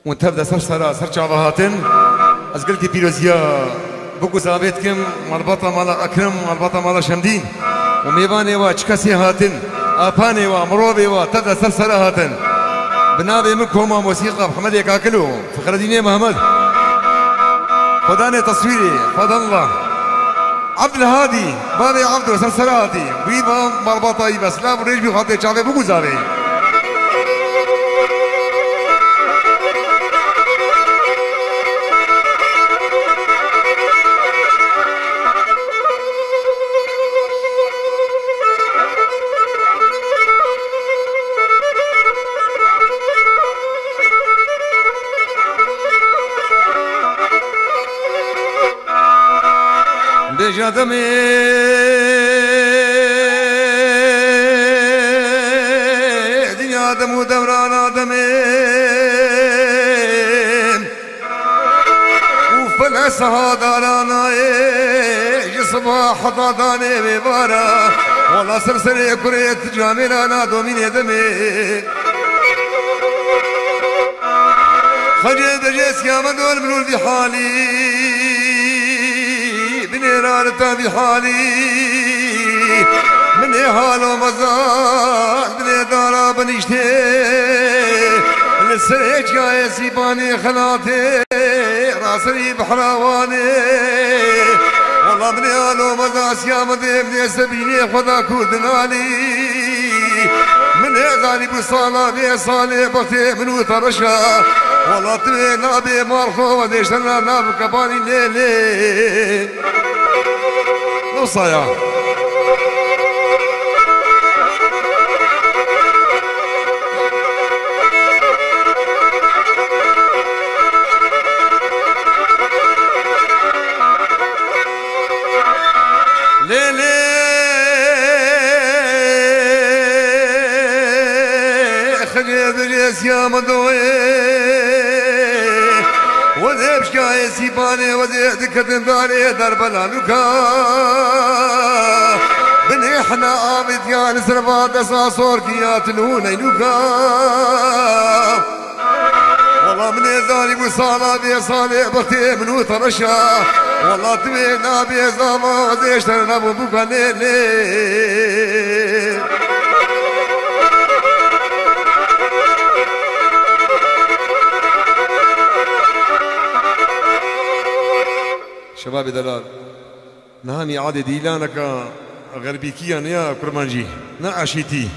وتبدا سر شعبهاتن از قلتي بيروزيا بوكو زابيتكم مربطة مالا أكرم مربطة مالا شمدين وميباني وا چكسي هاتن آباني وا مروبي وا تبدا سر هاتن بنابي منكم موسيقى محمد يكاكلو فخر الدين محمد خداني تصويري فضل الله عبد الهادي بابي عبدو سرسراتي ويبا مربطة بس لا بريج بخاطر شعبي بوكو زابي بجدمي دنيا آدم ودوران آدمي وفلسها دارانا صباح ضاداني ببارا والله سرسري كريت جاملانا دومين دمي خجل دجيس يا مدول من ولدي حالي بنيرانتا بحالي من حال ومزاق بني دارا بنيشتي للسريج يا سيباني خلاتي راسري بحراواني والله من حال ومزاق سيامتي بني سبيني خدا كودنالي من غالي بصالة بصالة بختي من وطرشا والله تبي نابي مارخو وديشتنا ناب كباني ليلي نصايا ليلي خلي دريس يا مدوي وذيب شكاية سيباني وذيب دكتن داري دربلا لوكا بني احنا آمد يا نسرفات اساسور كيات لوني لوكا والله من داري بصالة بصالة بختي من وطرشا والله تبينا بيزاما وذيشترنا ببوكا ليلي شباب دلال نهاني عادي ديلانك غربي كيان يا كرمانجي نعشيتي